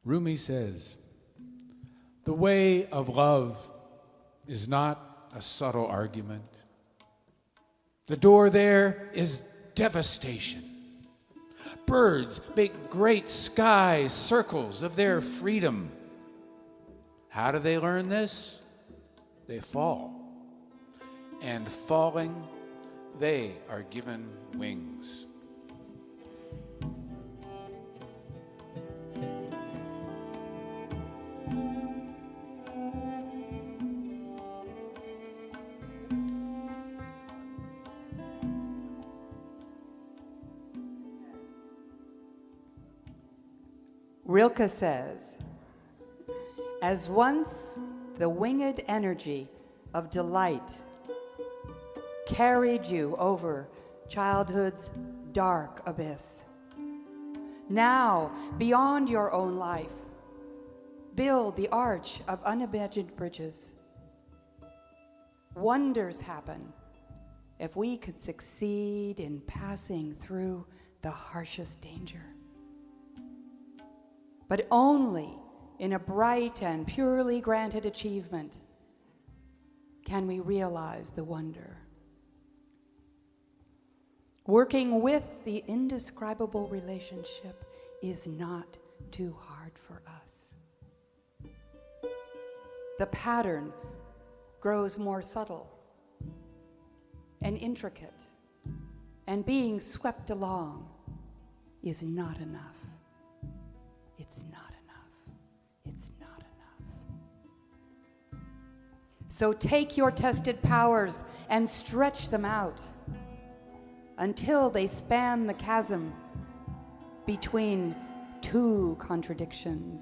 Rumi says, the way of love is not a subtle argument. The door there is devastation. Birds make great sky circles of their freedom. How do they learn this? They fall. And falling, they are given wings. Rilke says, as once the winged energy of delight carried you over childhood's dark abyss, now, beyond your own life, build the arch of unimagined bridges. Wonders happen if we could succeed in passing through the harshest danger. But only in a bright and purely granted achievement can we realize the wonder. Working with the indescribable relationship is not too hard for us. The pattern grows more subtle and intricate, and being swept along is not enough. It's not enough. It's not enough. So take your tested powers and stretch them out until they span the chasm between two contradictions.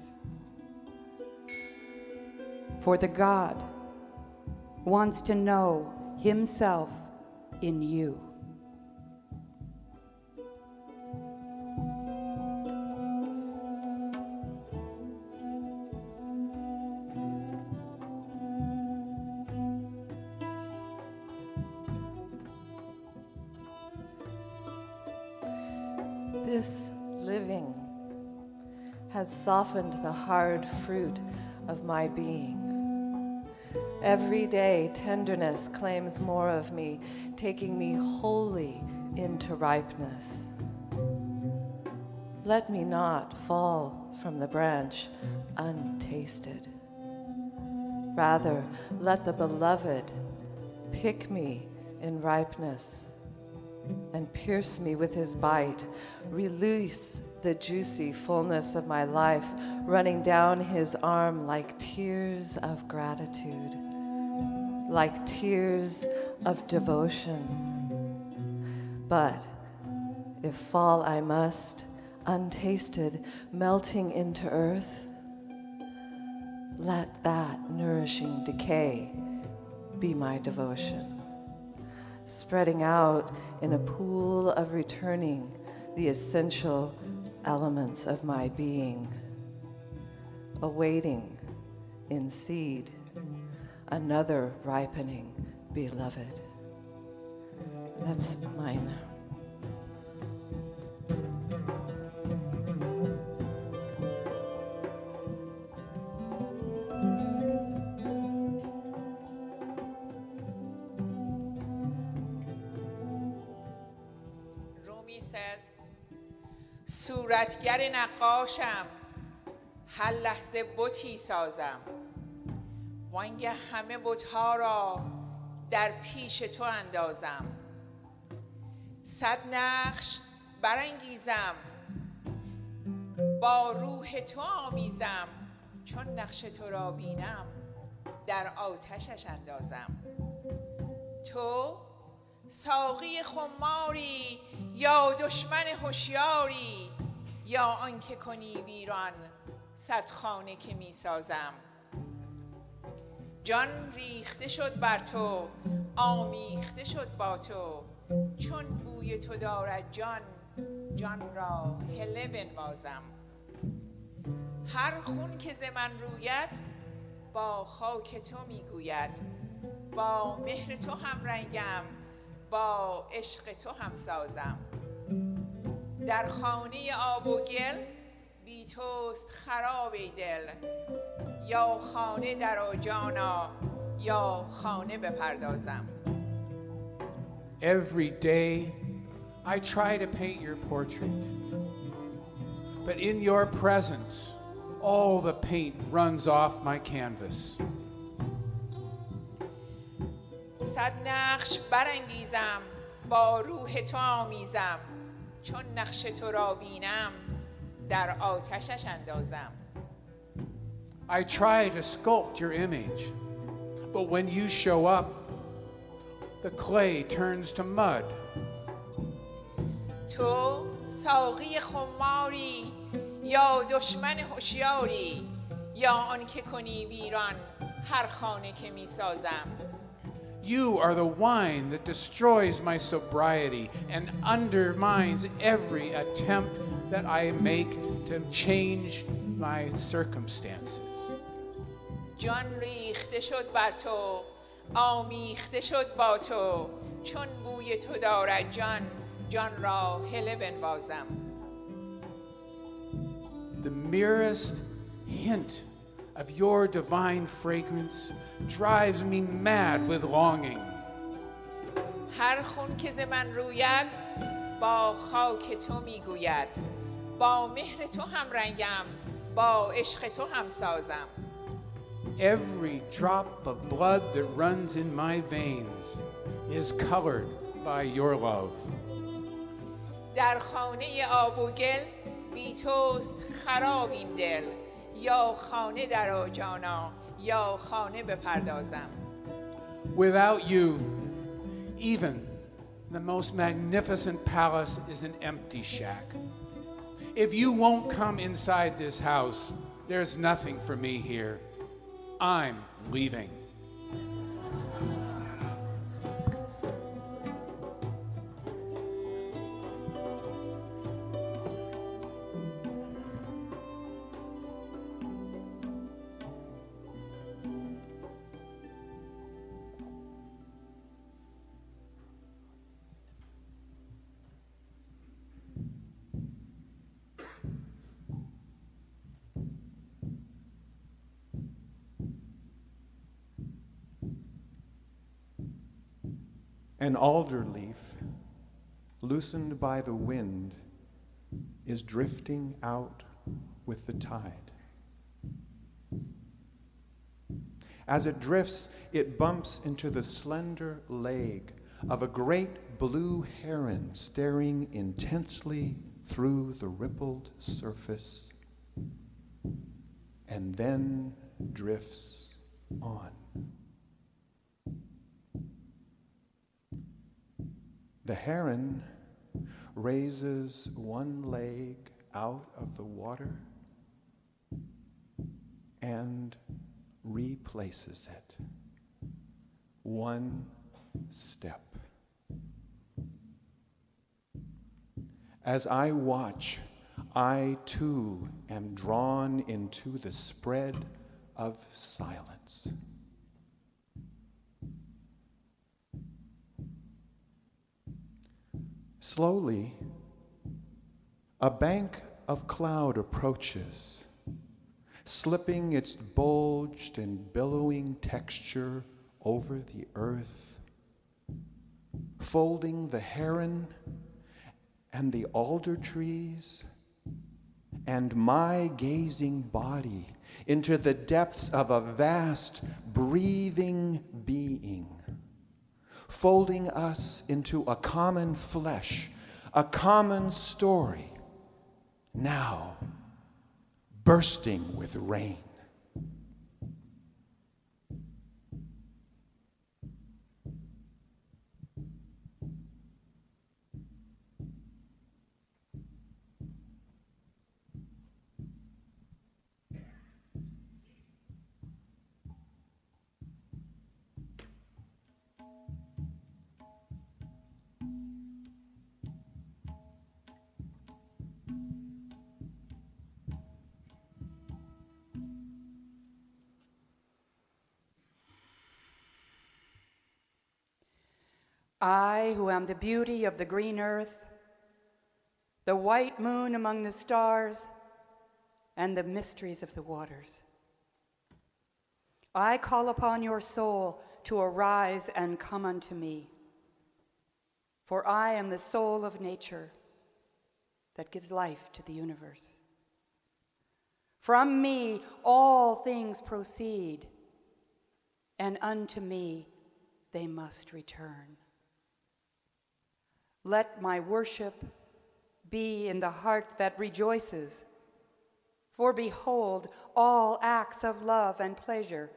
For the God wants to know himself in you. This living has softened the hard fruit of my being. Every day, tenderness claims more of me, taking me wholly into ripeness. Let me not fall from the branch untasted. Rather, let the beloved pick me in ripeness and pierce me with his bite, release the juicy fullness of my life, running down his arm like tears of gratitude, like tears of devotion. But if fall I must, untasted, melting into earth, let that nourishing decay be my devotion, spreading out in a pool of returning the essential elements of my being, awaiting in seed another ripening beloved. That's mine. Rumi says, صورتگر نقاشم، هر لحظه بتی سازم، وانگه همه بتها را در پیش تو اندازم، صد نقش برانگیزم، با روح تو آمیزم، چون نقش تو را بینم در آتشش اندازم. تو ساقی خماری یا دشمن هوشیاری، یا آنکه کنی ویران صد خانه که می سازم. جان ریخته شد بر تو، آمیخته شد با تو، چون بوی تو دارد جان، جان را هله بنوازم. هر خون که ز من روید با خاک تو میگوید، با مهر تو هم رنگم، با عشق تو هم سازم. در خانه آب و گل بی توست خراب ای دل یا خانه درآ جانا یا خانه بپردازم. Every day, I try to paint your portrait. But in your presence, all the paint runs off my canvas. صد نقش برانگیزم با روح تو آمیزم چون نقش تو را بینم در آتشش اندازم. I try to sculpt your image, but when you show up, the clay turns to mud. تو ساقی خماری یا دشمن هوشیاری یا آن که کنی ویران هر خانه که می سازم. You are the wine that destroys my sobriety and undermines every attempt that I make to change my circumstances. جان ریخته شد بر تو آمیخته شد با تو چون بوی تو دارد جان جان را هله بنوازم. The merest hint of your divine fragrance drives me mad with longing. هر خون که ز من روید با خاک تو میگوید با مهر تو هم رنگم با عشق تو هم سازم. Every drop of blood that runs in my veins is colored by your love. در خانه آب و گل بی توست خراب این دل یا خانه درآ جانا یا خانه بپردازم. Without you, even the most magnificent palace is an empty shack. If you won't come inside this house, there's nothing for me here. I'm leaving. An alder leaf, loosened by the wind, is drifting out with the tide. As it drifts, it bumps into the slender leg of a great blue heron staring intensely through the rippled surface, and then drifts on. The heron raises one leg out of the water and replaces it. One step. As I watch, I too am drawn into the spread of silence. Slowly, a bank of cloud approaches, slipping its bulged and billowing texture over the earth, folding the heron and the alder trees and my gazing body into the depths of a vast, breathing being, folding us into a common flesh, a common story, now bursting with rain. I, who am the beauty of the green earth, the white moon among the stars, and the mysteries of the waters. I call upon your soul to arise and come unto me, for I am the soul of nature that gives life to the universe. From me all things proceed, and unto me they must return. Let my worship be in the heart that rejoices, for behold, all acts of love and pleasure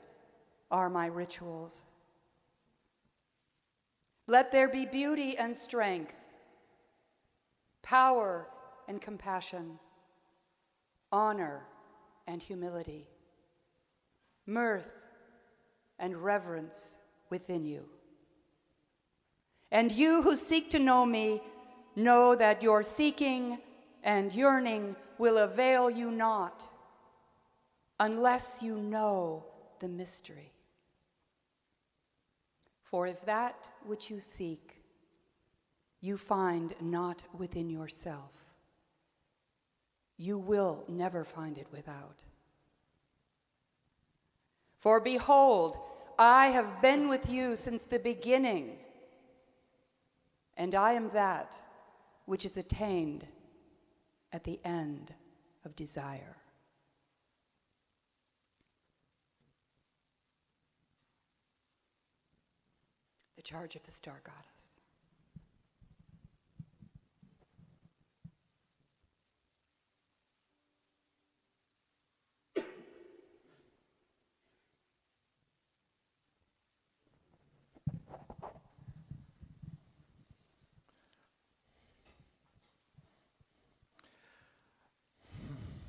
are my rituals. Let there be beauty and strength, power and compassion, honor and humility, mirth and reverence within you. And you who seek to know me, know that your seeking and yearning will avail you not unless you know the mystery. For if that which you seek you find not within yourself, you will never find it without. For behold, I have been with you since the beginning, and I am that which is attained at the end of desire. The charge of the Star Goddess.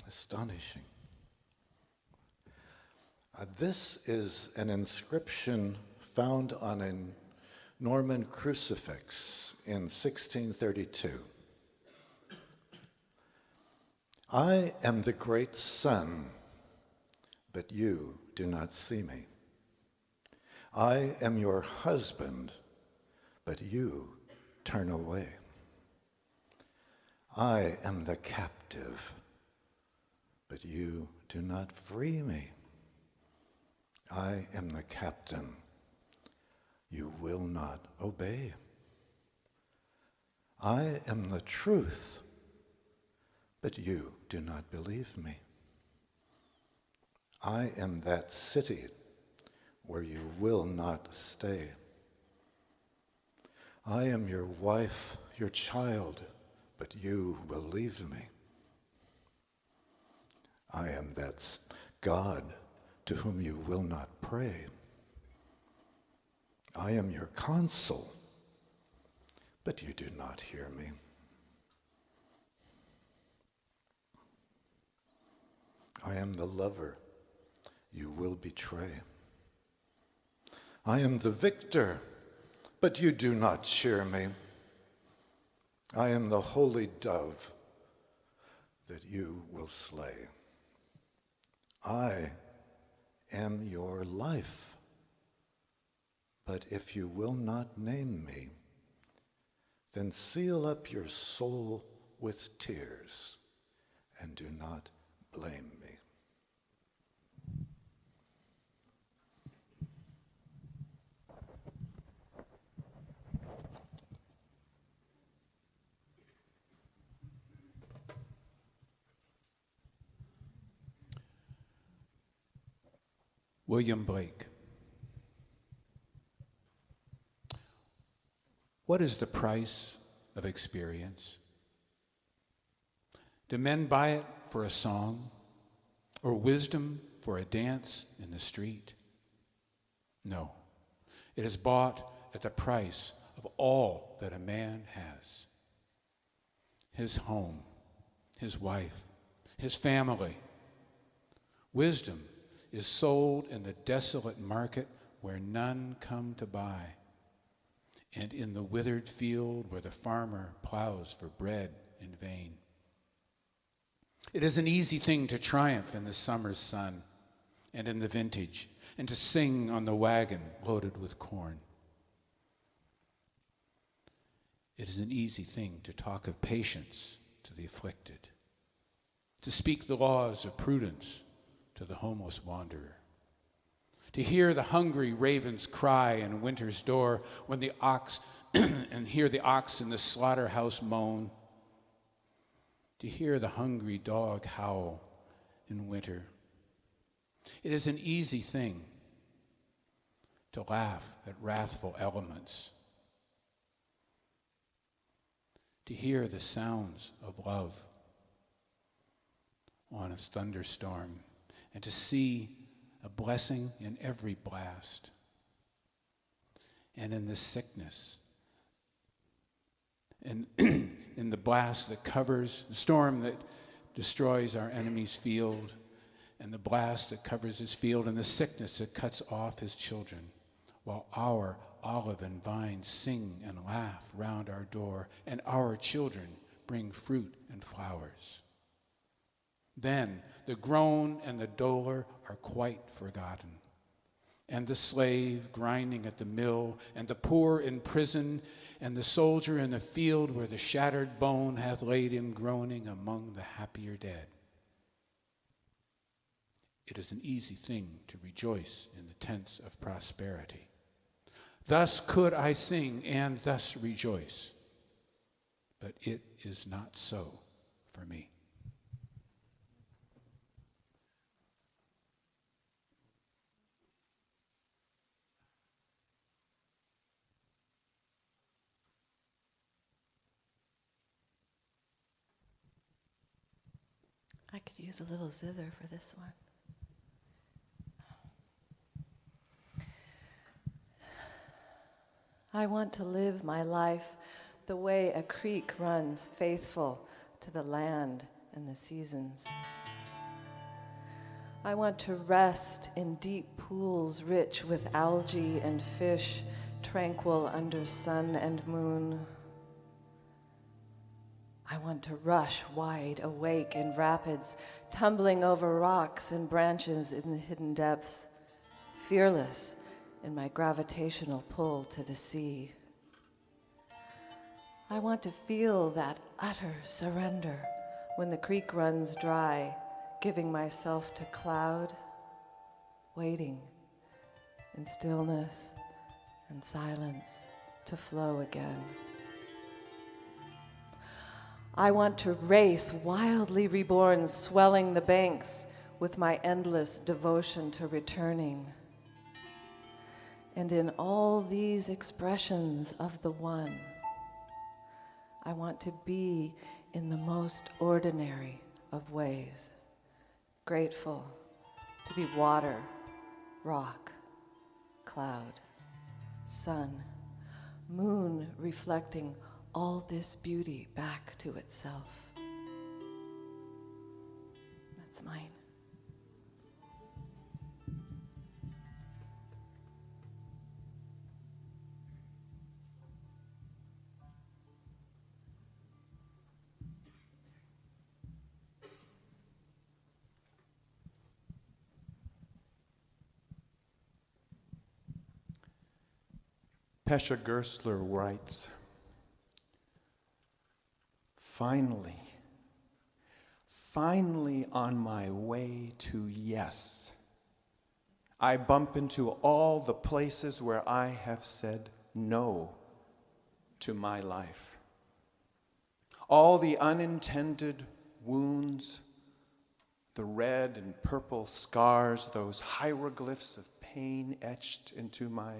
Astonishing. This is an inscription found on a Norman crucifix in 1632. I am the great sun, but you do not see me. I am your husband, but you turn away. I am the captive, but you do not free me. I am the captain. You will not obey. I am the truth, but you do not believe me. I am that city where you will not stay. I am your wife, your child, but you will leave me. I am that God to whom you will not pray. I am your consul, but you do not hear me. I am the lover you will betray. I am the victor, but you do not cheer me. I am the holy dove that you will slay. I am your life, but if you will not name me, then seal up your soul with tears and do not blame me. William Blake. What is the price of experience? Do men buy it for a song or wisdom for a dance in the street? No, it is bought at the price of all that a man has. His home, his wife, his family. Wisdom is sold in the desolate market where none come to buy, and in the withered field where the farmer plows for bread in vain. It is an easy thing to triumph in the summer's sun and in the vintage, and to sing on the wagon loaded with corn. It is an easy thing to talk of patience to the afflicted, to speak the laws of prudence to the homeless wanderer, to hear the hungry ravens cry in winter's door when the ox and hear the ox in the slaughterhouse moan, to hear the hungry dog howl in winter. It is an easy thing to laugh at wrathful elements, to hear the sounds of love on a thunderstorm, and to see a blessing in every blast and in the sickness and in the blast that covers, the storm that destroys our enemy's field, and the blast that covers his field, and the sickness that cuts off his children, while our olive and vines sing and laugh round our door, and our children bring fruit and flowers. Then the groan and the dolour are quite forgotten, and the slave grinding at the mill, and the poor in prison, and the soldier in the field where the shattered bone hath laid him groaning among the happier dead. It is an easy thing to rejoice in the tents of prosperity. Thus could I sing and thus rejoice, but it is not so for me. I could use a little zither for this one. I want to live my life the way a creek runs, faithful to the land and the seasons. I want to rest in deep pools rich with algae and fish, tranquil under sun and moon. I want to rush wide awake in rapids, tumbling over rocks and branches in the hidden depths, fearless in my gravitational pull to the sea. I want to feel that utter surrender when the creek runs dry, giving myself to cloud, waiting in stillness and silence to flow again. I want to race, wildly reborn, swelling the banks with my endless devotion to returning. And in all these expressions of the one, I want to be in the most ordinary of ways, grateful to be water, rock, cloud, sun, moon reflecting all this beauty back to itself. That's mine. Pesha Gersler writes, Finally on my way to yes, I bump into all the places where I have said no to my life. All the unintended wounds, the red and purple scars, those hieroglyphs of pain etched into my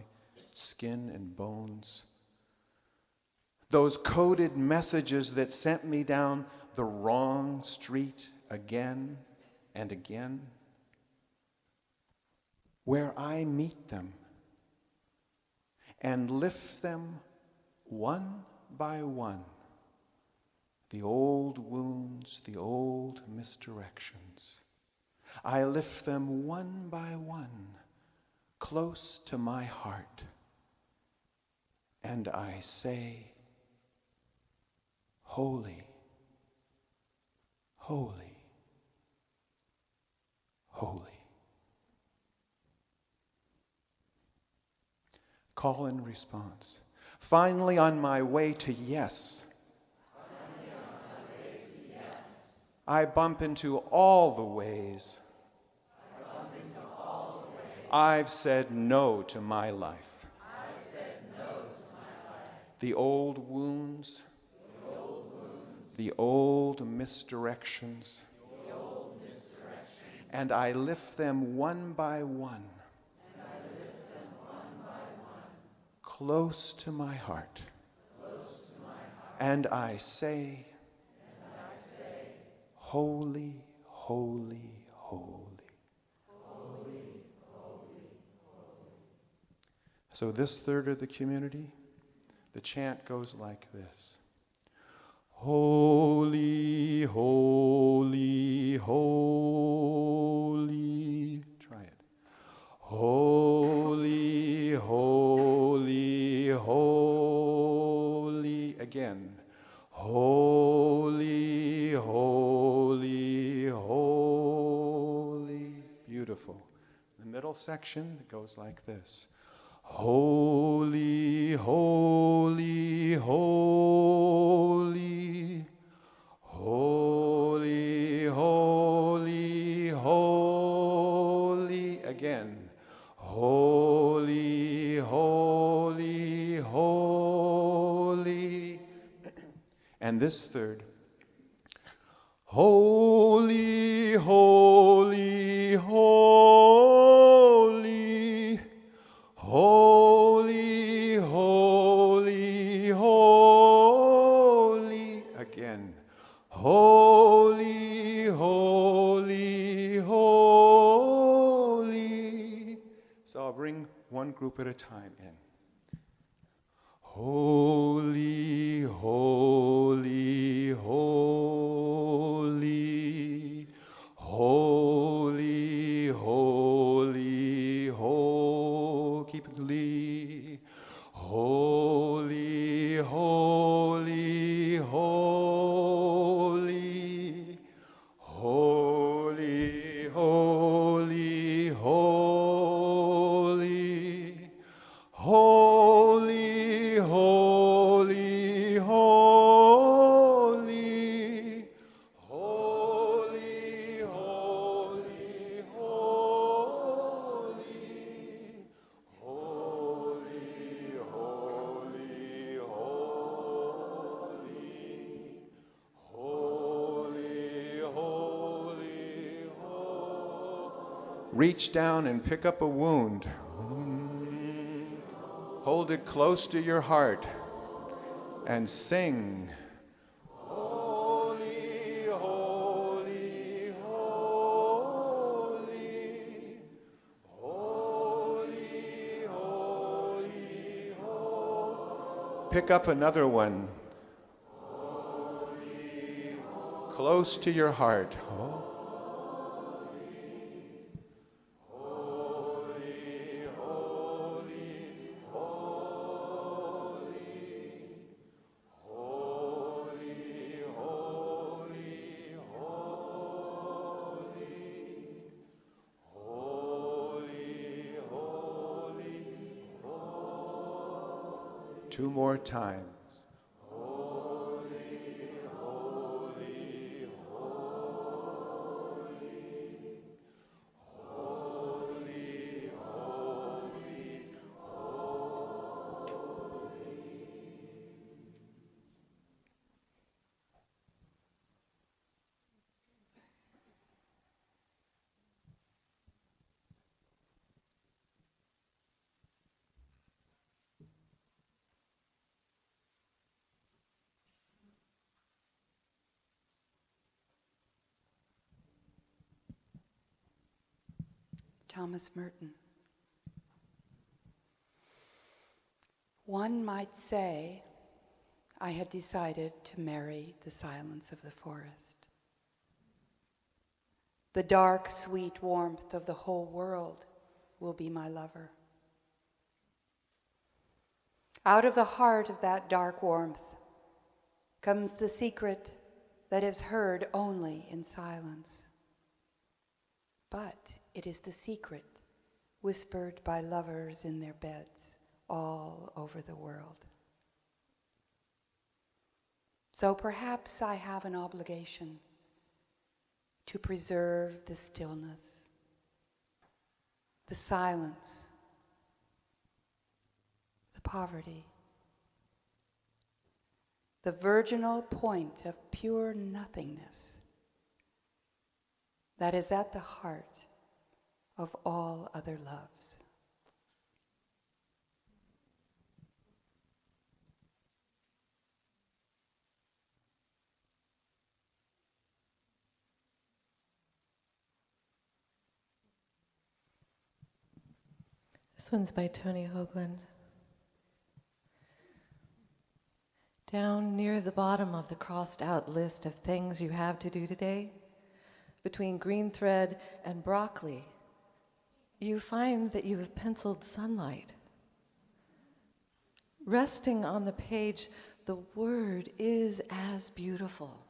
skin and bones. Those coded messages that sent me down the wrong street again and again. Where I meet them and lift them one by one. The old wounds, the old misdirections. I lift them one by one, close to my heart. And I say, holy, holy, holy. Call and response. Finally on my way to yes, I bump into all the ways I've said no to my life. The old wounds, the old misdirections, and I lift them one by one, close to my heart, and I say, holy, holy, holy. So this third of the community, the chant goes like this. Holy, holy, holy. Try it. Holy, holy, holy. Again. Holy, holy, holy. Beautiful. The middle section goes like this. Holy, holy, holy, holy, holy, holy. Again, holy, holy, holy. And this third, holy, holy, holy. Holy, holy, holy. Again. Holy, holy, holy. So I'll bring one group at a time in. Holy, holy, holy. Holy, holy, holy. Keep it holy. Holy, holy, holy. Holy, holy, holy. Holy, holy, holy. Holy, holy, holy. Holy, holy, holy. Holy, holy, holy. Reach down and pick up a wound. Hold it close to your heart and sing. Holy, holy, holy. Holy, holy, holy. Pick up another one. Close to your heart. Two more times. Thomas Merton. One might say I had decided to marry the silence of the forest. The dark, sweet warmth of the whole world will be my lover. Out of the heart of that dark warmth comes the secret that is heard only in silence. But it is the secret whispered by lovers in their beds all over the world. So perhaps I have an obligation to preserve the stillness, the silence, the poverty, the virginal point of pure nothingness that is at the heart of all other loves. This one's by Tony Hoagland. Down near the bottom of the crossed out list of things you have to do today, between green thread and broccoli, you find that you have penciled sunlight. Resting on the page, the word is as beautiful.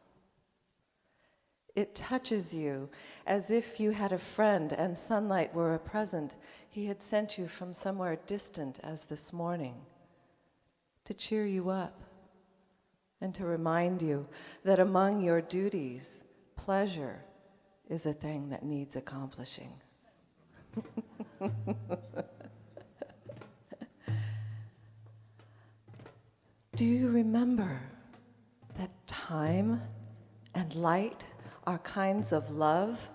It touches you as if you had a friend and sunlight were a present he had sent you from somewhere distant as this morning, to cheer you up and to remind you that among your duties, pleasure is a thing that needs accomplishing. Do you remember that time and light are kinds of love,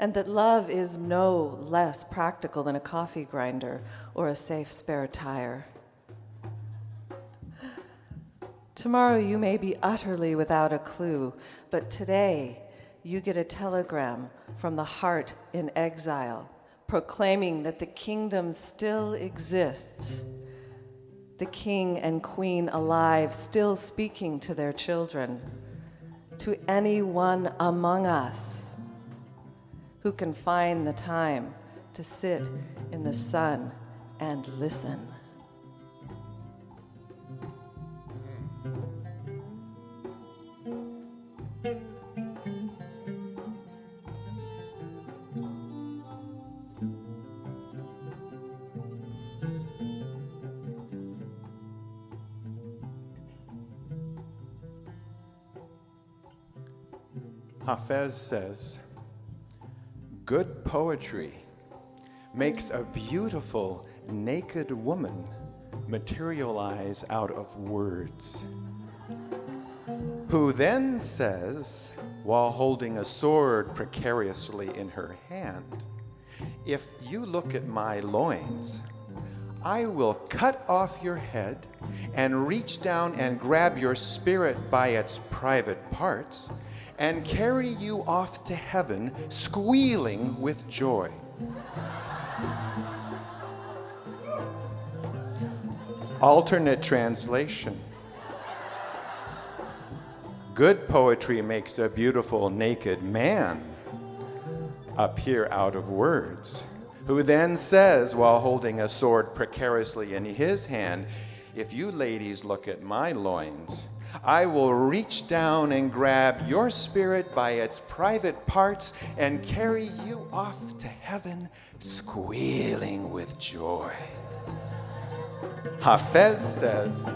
and that love is no less practical than a coffee grinder or a safe spare tire? Tomorrow you may be utterly without a clue, but today you get a telegram from the heart in exile, proclaiming that the kingdom still exists, the king and queen alive, still speaking to their children, to anyone among us who can find the time to sit in the sun and listen. Hafez says, good poetry makes a beautiful naked woman materialize out of words, who then says, while holding a sword precariously in her hand, if you look at my loins, I will cut off your head and reach down and grab your spirit by its private parts and carry you off to heaven squealing with joy. Alternate translation. Good poetry makes a beautiful naked man appear out of words, who then says, while holding a sword precariously in his hand, if you ladies look at my loins, I will reach down and grab your spirit by its private parts and carry you off to heaven squealing with joy. Hafez says,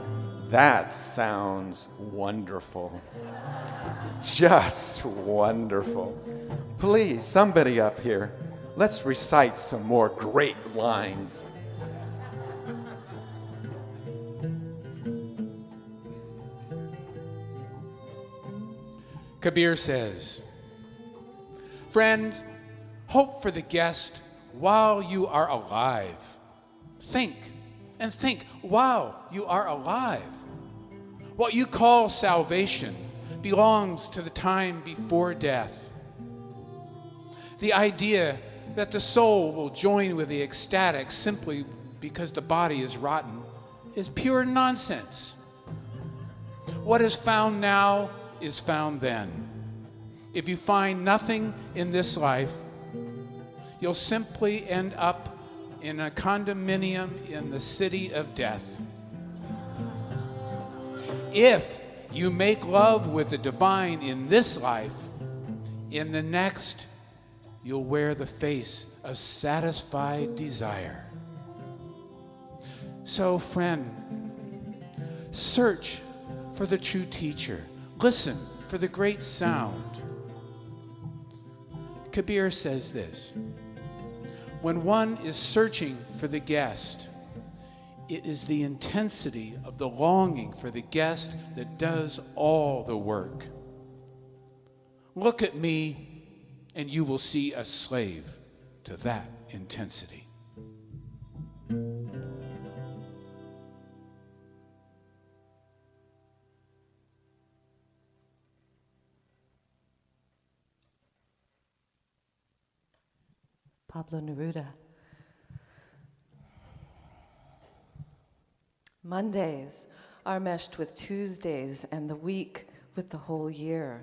that sounds wonderful. Just wonderful. Please, somebody up here, let's recite some more great lines. Kabir says, friend, hope for the guest while you are alive. Think and think while you are alive. What you call salvation belongs to the time before death. The idea that the soul will join with the ecstatic simply because the body is rotten is pure nonsense. What is found now is found then. If you find nothing in this life, you'll simply end up in a condominium in the city of death. If you make love with the divine in this life, in the next, you'll wear the face of satisfied desire. So, friend, search for the true teacher. Listen for the great sound. Kabir says this: when one is searching for the guest, it is the intensity of the longing for the guest that does all the work. Look at me, and you will see a slave to that intensity. Pablo Neruda. Mondays are meshed with Tuesdays and the week with the whole year.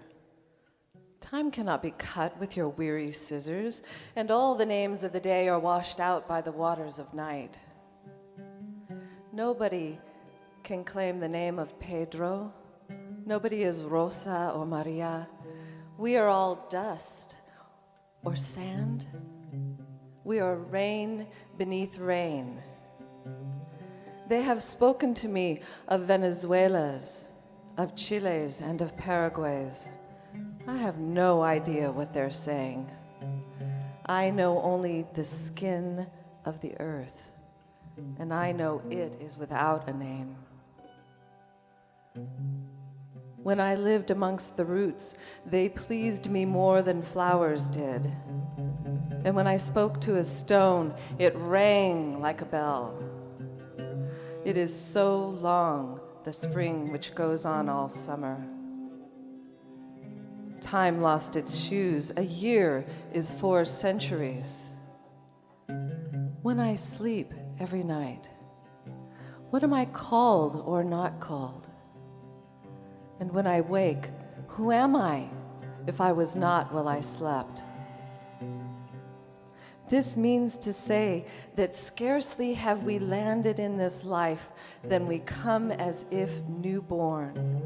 Time cannot be cut with your weary scissors, and all the names of the day are washed out by the waters of night. Nobody can claim the name of Pedro. Nobody is Rosa or Maria. We are all dust or sand. We are rain beneath rain. They have spoken to me of Venezuelas, of Chiles, and of Paraguays. I have no idea what they're saying. I know only the skin of the earth, and I know it is without a name. When I lived amongst the roots, they pleased me more than flowers did. And when I spoke to a stone, it rang like a bell. It is so long, the spring which goes on all summer. Time lost its shoes. A year is 4 centuries. When I sleep every night, what am I called or not called? And when I wake, who am I if I was not while I slept? This means to say that scarcely have we landed in this life than we come as if newborn.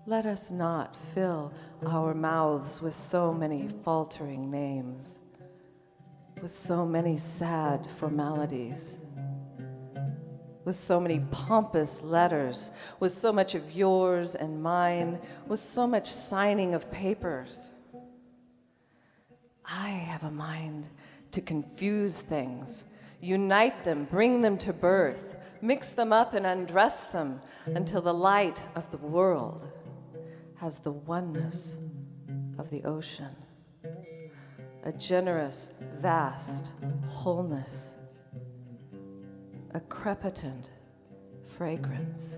Let us not fill our mouths with so many faltering names, with so many sad formalities, with so many pompous letters, with so much of yours and mine, with so much signing of papers. I have a mind to confuse things, unite them, bring them to birth, mix them up and undress them until the light of the world has the oneness of the ocean, a generous, vast wholeness, a crepitant fragrance.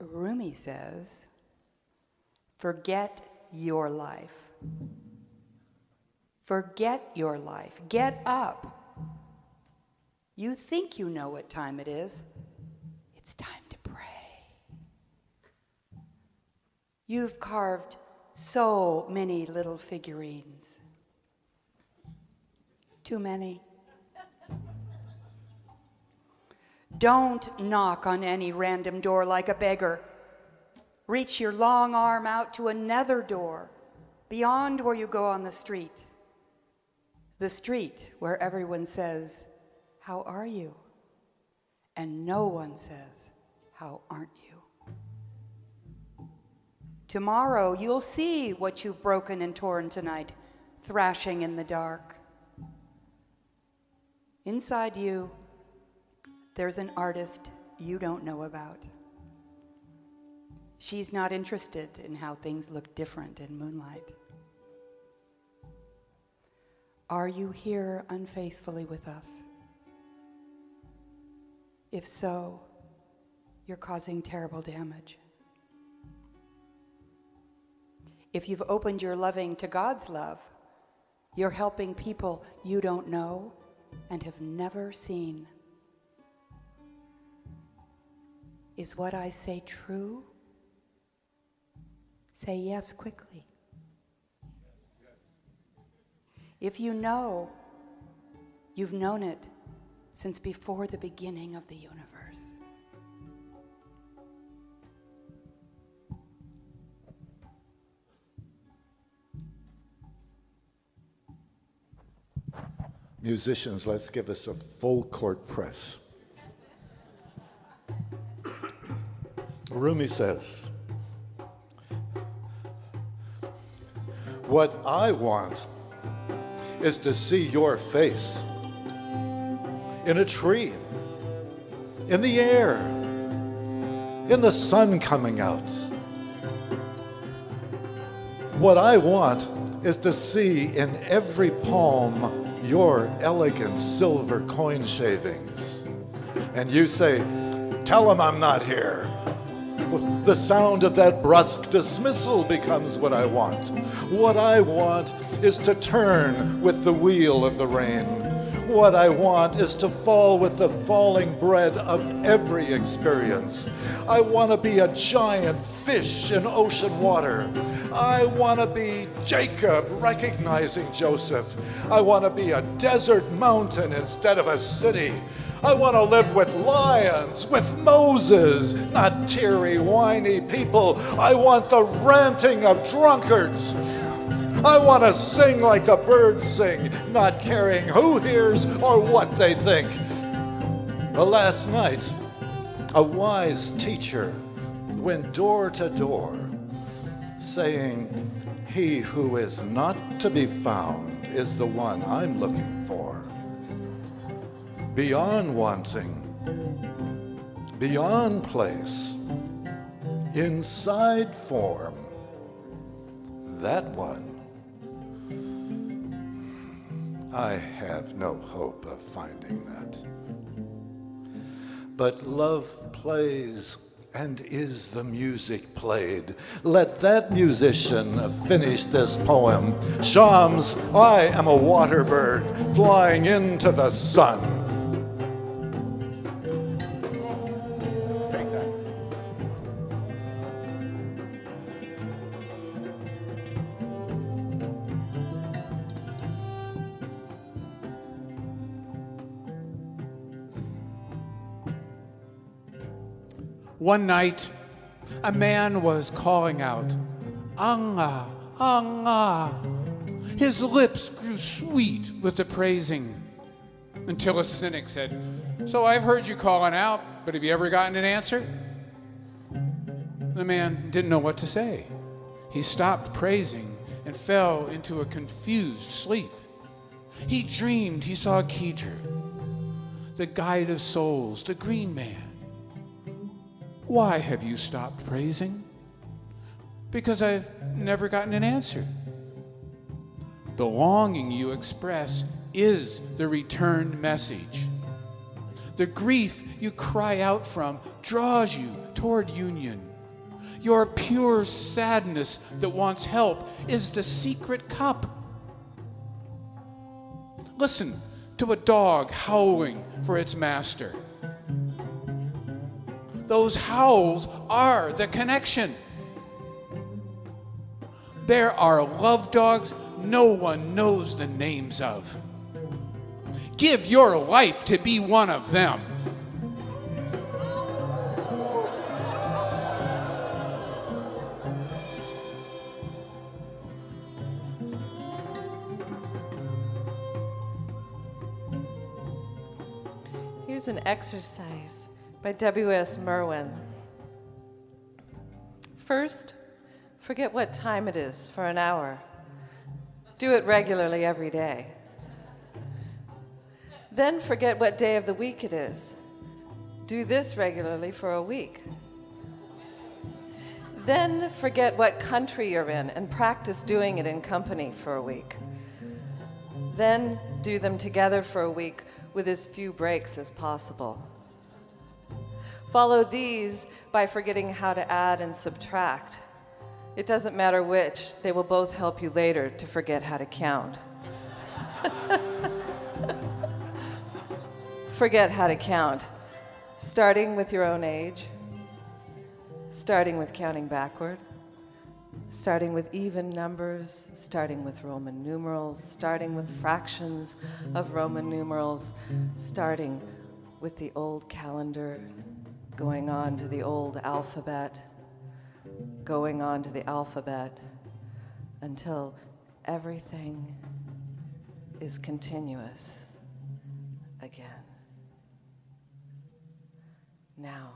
Rumi says, forget your life. Forget your life. Get up. You think you know what time it is. It's time to pray. You've carved so many little figurines. Too many. Don't knock on any random door like a beggar. Reach your long arm out to another door, beyond where you go on the street. The street where everyone says, "How are you?" And no one says, "How aren't you?" Tomorrow you'll see what you've broken and torn tonight, thrashing in the dark. Inside you, there's an artist you don't know about. She's not interested in how things look different in moonlight. Are you here unfaithfully with us? If so, you're causing terrible damage. If you've opened your loving to God's love, you're helping people you don't know and have never seen. Is what I say true? Say yes quickly. If you know, you've known it since before the beginning of the universe. Musicians, let's give us a full court press. Rumi says, what I want is to see your face in a tree, in the air, in the sun coming out. What I want is to see in every palm your elegant silver coin shavings. And you say, tell him I'm not here. The sound of that brusque dismissal becomes what I want. What I want is to turn with the wheel of the rain. What I want is to fall with the falling bread of every experience. I want to be a giant fish in ocean water. I want to be Jacob recognizing Joseph. I want to be a desert mountain instead of a city. I want to live with lions, with Moses, not teary, whiny people. I want the ranting of drunkards. I want to sing like the birds sing, not caring who hears or what they think. But last night, a wise teacher went door to door, saying, he who is not to be found is the one I'm looking for. Beyond wanting, beyond place, inside form, that one, I have no hope of finding that. But love plays, and is the music played. Let that musician finish this poem. Shams, I am a water bird flying into the sun. One night, a man was calling out, Anga, Anga. His lips grew sweet with the praising, until a cynic said, so I've heard you calling out, but have you ever gotten an answer? The man didn't know what to say. He stopped praising and fell into a confused sleep. He dreamed he saw Keeter, the guide of souls, the green man. Why have you stopped praising? Because I've never gotten an answer. The longing you express is the return message. The grief you cry out from draws you toward union. Your pure sadness that wants help is the secret cup. Listen to a dog howling for its master. Those howls are the connection. There are love dogs no one knows the names of. Give your life to be one of them. Here's an exercise by W.S. Merwin. First, forget what time it is for an hour. Do it regularly every day. Then forget what day of the week it is. Do this regularly for a week. Then forget what country you're in and practice doing it in company for a week. Then do them together for a week with as few breaks as possible. Follow these by forgetting how to add and subtract. It doesn't matter which, they will both help you later to forget how to count. Forget how to count, starting with your own age, starting with counting backward, starting with even numbers, starting with Roman numerals, starting with fractions of Roman numerals, starting with the old calendar, going on to the old alphabet, going on to the alphabet, until everything is continuous. again. Now,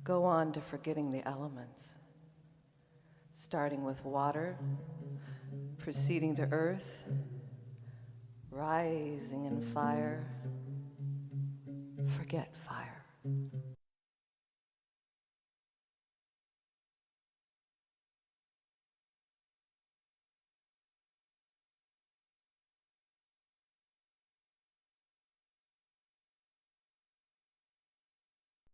go on to forgetting the elements, starting with water, proceeding to earth, rising in fire. Forget fire.